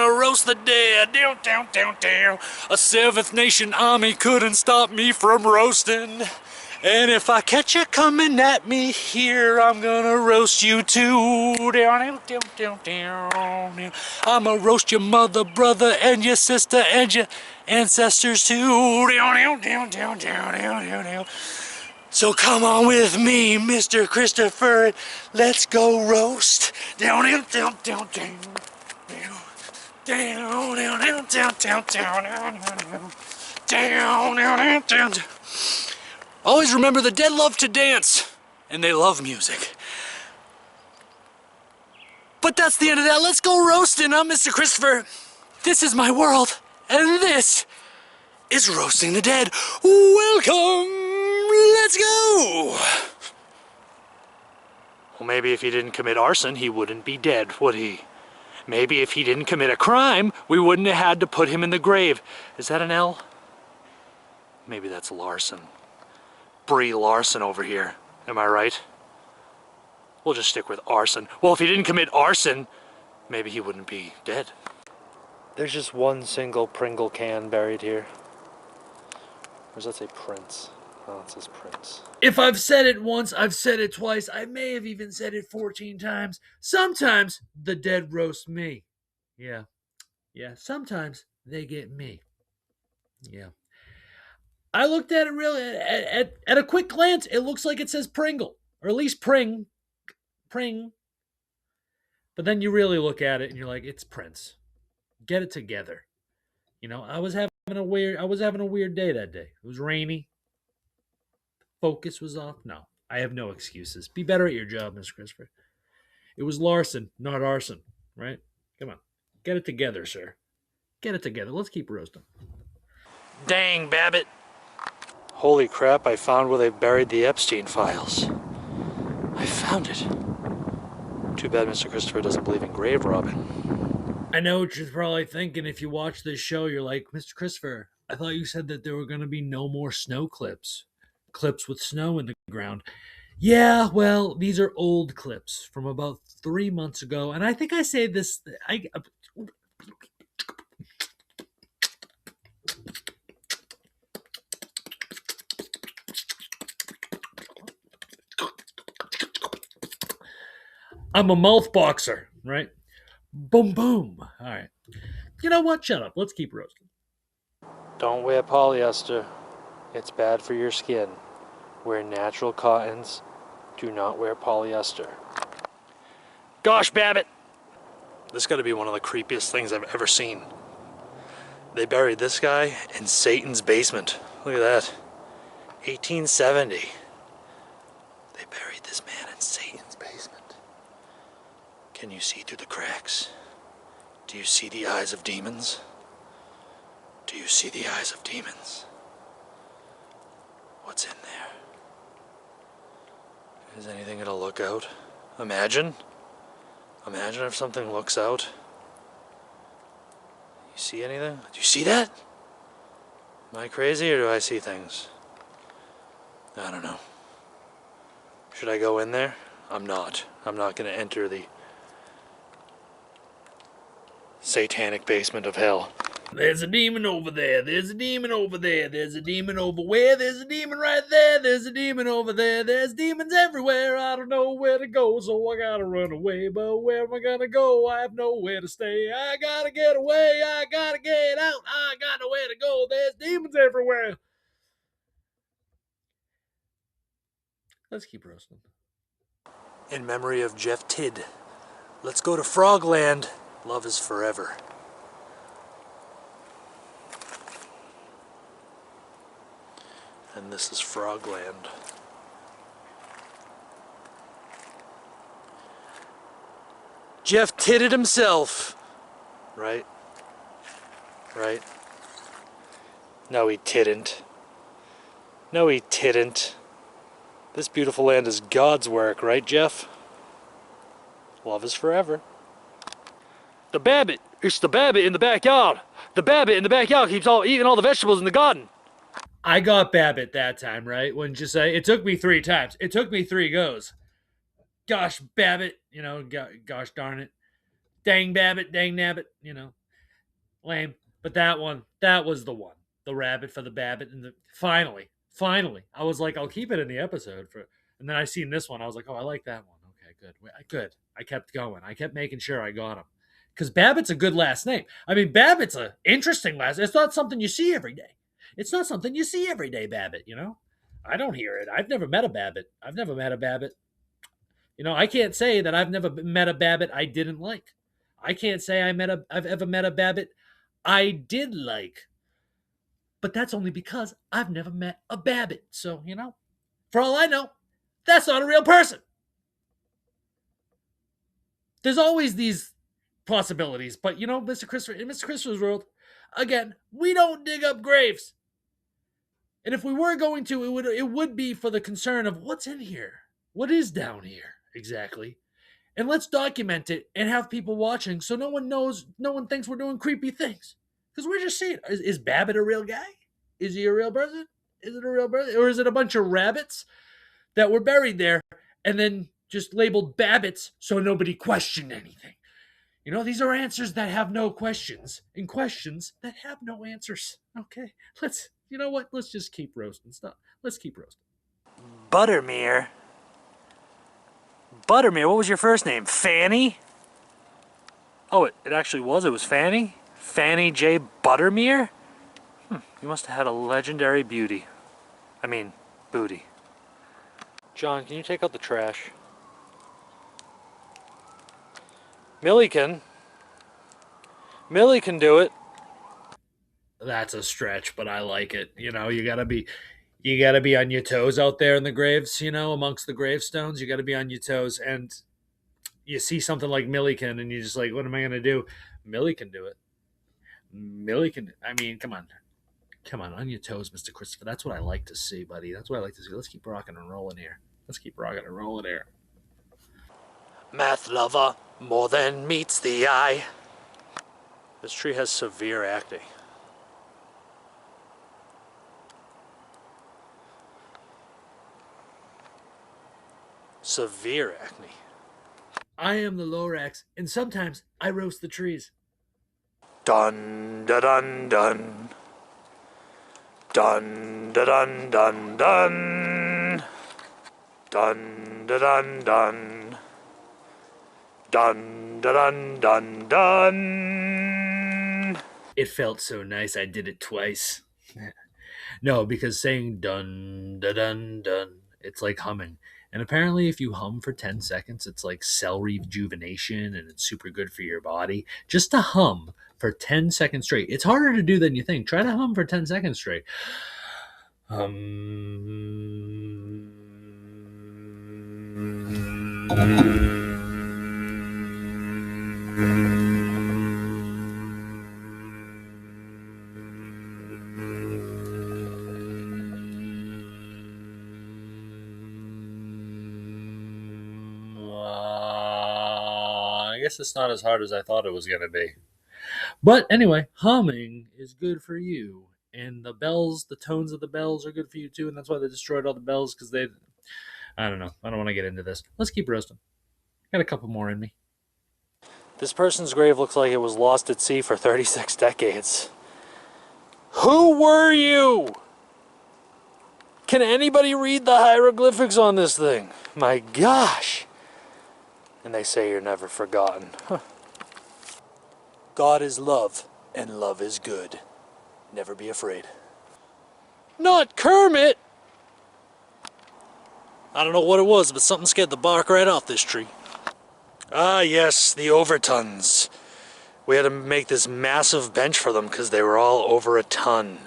gonna roast the dead. Down, down, down, down. A Seventh Nation army couldn't stop me from roasting. And if I catch you coming at me here, I'm gonna roast you too. Down, down, down, down, down. I'ma roast your mother, brother, and your sister, and your ancestors too. Down, down, down, down, down, down, down, down. So come on with me, Mr. Christopher. Let's go roast. Down, down, down, down, down. Down, down, down, down, down, down, down, down, down, down, down. Always remember, the dead love to dance, and they love music. But that's the end of that. Let's go roasting. I'm Mr. Christopher. This is my world, and this is Roasting the Dead. Welcome. Let's go. Well, maybe if he didn't commit arson, he wouldn't be dead, would he? Maybe if he didn't commit a crime, we wouldn't have had to put him in the grave. Is that an L? Maybe that's Larson. Brie Larson over here. Am I right? We'll just stick with arson. Well, if he didn't commit arson, maybe he wouldn't be dead. There's just one single Pringle can buried here. Or does that say Prince? Oh, it says Prince. If I've said it once, I've said it twice. I may have even said it 14 times. Sometimes the dead roast me. Yeah. Sometimes they get me. Yeah. I looked at it really, at a quick glance, it looks like it says Pringle. Or at least Pring. But then you really look at it and you're like, it's Prince. Get it together. You know, I was having a weird day that day. It was rainy. Focus was off. No, I have no excuses. Be better at your job, Mr. Christopher. It was Larson, not arson, right? Come on. Get it together, sir. Get it together. Let's keep roasting. Dang, Babbitt. Holy crap, I found where they buried the Epstein files. I found it. Too bad Mr. Christopher doesn't believe in grave robbing. I know what you're probably thinking. If you watch this show, you're like, Mr. Christopher, I thought you said that there were going to be no more snow clips. Clips with snow in the ground. Yeah, well, these are old clips from about 3 months ago. And I think I say this... I'm a mouth boxer, right? Boom, boom. All right. You know what? Shut up. Let's keep roasting. Don't wear polyester. It's bad for your skin. Wear natural cottons. Do not wear polyester. Gosh, Babbitt. This got to be one of the creepiest things I've ever seen. They buried this guy in Satan's basement. Look at that. 1870. They buried this man in Satan's basement. Can you see through the cracks? Do you see the eyes of demons? Do you see the eyes of demons? What's in there? Is anything gonna look out? Imagine if something looks out. You see anything? Do you see that? Am I crazy or do I see things? I don't know. Should I go in there? I'm not. I'm not gonna enter the satanic basement of hell. There's a demon over there. There's a demon over there. There's a demon over where? There's a demon right there. There's a demon over there. There's demons everywhere. I don't know where to go, so I gotta run away. But where am I gonna go? I have nowhere to stay. I gotta get away. I gotta get out. I got nowhere to go. There's demons everywhere. Let's keep roasting. In memory of Jeff Tidd, let's go to Frogland. Love is forever. And this is Frogland. Jeff Tidded himself. Right? No, he didn't. No, he didn't. This beautiful land is God's work, right, Jeff? Love is forever. The Babbitt. It's the Babbitt in the backyard. The Babbitt in the backyard keeps eating all the vegetables in the garden. I got Babbitt that time, right? Wouldn't you say? It took me 3 times. It took me 3 goes. Gosh, Babbitt. You know, gosh darn it. Dang Babbitt, dang nabbit, you know. Lame. But that was the one. The rabbit for the Babbitt, and finally, I was like, I'll keep it in the episode for. And then I seen this one. I was like, oh, I like that one. Okay, good, good. I kept going. I kept making sure I got him because Babbitt's a good last name. I mean, Babbitt's a interesting last. It's not something you see every day. It's not something you see every day, Babbitt. You know, I don't hear it. I've never met a Babbitt. I've never met a Babbitt. You know, I can't say that I've never met a Babbitt I didn't like. I can't say I've ever met a Babbitt I did like. But that's only because I've never met a Babbitt. So, you know, for all I know, that's not a real person. There's always these possibilities, but you know, Mr. Christopher, in Mr. Christopher's world, again, we don't dig up graves. And if we were going to, it would be for the concern of what's in here. What is down here exactly? And let's document it and have people watching so no one knows, no one thinks we're doing creepy things. Because we're just saying, is Babbitt a real guy? Is he a real person? Is it a real person? Or is it a bunch of rabbits that were buried there and then just labeled Babbitts so nobody questioned anything? You know, these are answers that have no questions and questions that have no answers. Okay, you know what? Let's just keep roasting stuff. Let's keep roasting. Buttermere? Buttermere, what was your first name? Fanny? Oh, it actually was. It was Fanny? Fanny J. Buttermere? You must have had a legendary beauty. I mean, booty. John, can you take out the trash? Milliken. Millie can do it. That's a stretch, but I like it. You know, you gotta be on your toes out there in the graves, you know, amongst the gravestones. You gotta be on your toes. And you see something like Milliken and you're just like, what am I gonna do? Millie can do it. Millie can, I mean, come on. Come on your toes, Mr. Christopher. That's what I like to see, buddy. That's what I like to see. Let's keep rocking and rolling here. Let's keep rocking and rolling here. Math lover, more than meets the eye. This tree has severe acne. Severe acne. I am the Lorax, and sometimes I roast the trees. Dun da dun dun. Dun da dun dun dun. Dun da dun dun. Dun da dun dun dun. It felt so nice I did it twice. No, because saying dun da dun dun, it's like humming. And apparently if you hum for 10 seconds, it's like cell rejuvenation and it's super good for your body. Just to hum for 10 seconds straight. It's harder to do than you think. Try to hum for 10 seconds straight. I guess it's not as hard as I thought it was going to be. But anyway, humming is good for you. And the bells, the tones of the bells are good for you too. And that's why they destroyed all the bells because I don't know. I don't want to get into this. Let's keep roasting. Got a couple more in me. This person's grave looks like it was lost at sea for 36 decades. Who were you? Can anybody read the hieroglyphics on this thing? My gosh. And they say you're never forgotten. Huh. God is love, and love is good. Never be afraid. Not Kermit! I don't know what it was, but something scared the bark right off this tree. Ah, yes, the Overtons. We had to make this massive bench for them because they were all over a ton.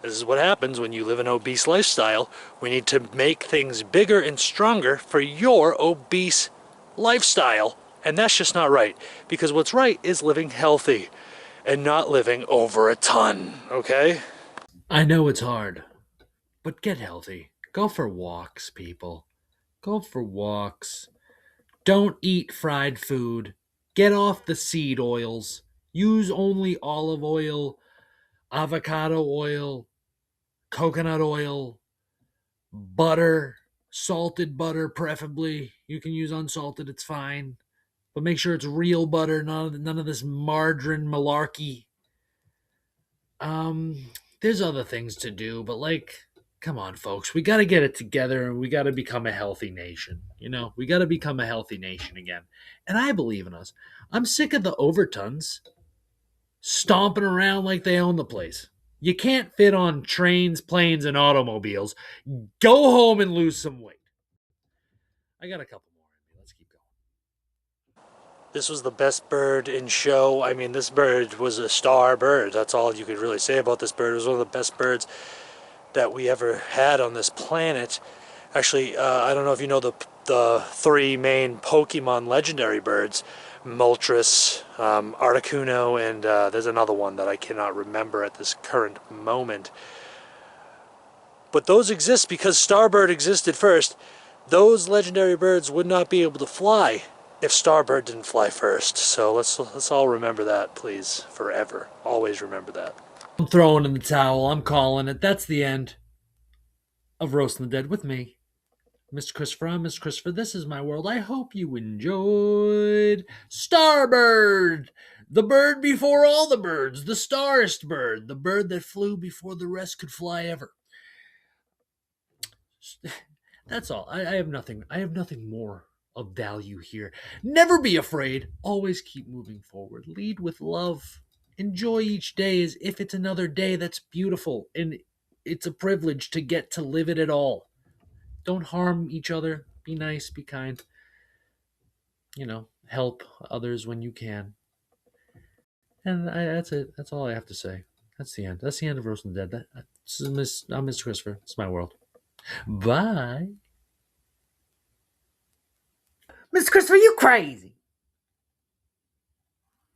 This is what happens when you live an obese lifestyle. We need to make things bigger and stronger for your obese lifestyle. And that's just not right. Because what's right is living healthy and not living over a ton, okay? I know it's hard, but get healthy. Go for walks, people. Go for walks. Don't eat fried food. Get off the seed oils. Use only olive oil, avocado oil, coconut oil, butter, salted butter preferably. You can use unsalted, it's fine. But make sure it's real butter, none of this margarine malarkey. Um, there's other things to do, but like, come on, folks, we got to get it together, and we got to become a healthy nation. We got to become a healthy nation again, and I believe in us. I'm sick of the Overtons stomping around like they own the place. You can't fit on trains, planes, and automobiles. Go home and lose some weight. I got a couple more in me. Let's keep going. This was the best bird in show. I mean, this bird was a star bird. That's all you could really say about this bird. It was one of the best birds that we ever had on this planet. Actually, I don't know if you know the three main Pokemon legendary birds: Moltres, Articuno, and there's another one that I cannot remember at this current moment. But those exist because Starbird existed first. Those legendary birds would not be able to fly if Starbird didn't fly first. So let's all remember that, please, forever. Always remember that. I'm throwing in the towel. I'm calling it. That's the end of Roasting the Dead with me, Mr. Christopher. I'm Mr. Christopher. This is my world. I hope you enjoyed Starbird, the bird before all the birds, the starest bird, the bird that flew before the rest could fly ever. That's all. I have nothing. I have nothing more of value here. Never be afraid. Always keep moving forward. Lead with love. Enjoy each day as if it's another day that's beautiful, and it's a privilege to get to live it at all. Don't harm each other. Be nice. Be kind. Help others when you can. And that's it. That's all I have to say. That's the end. That's the end of Roasting the Dead. I'm Mr. Christopher. It's my world. Bye. Mr. Christopher, you crazy.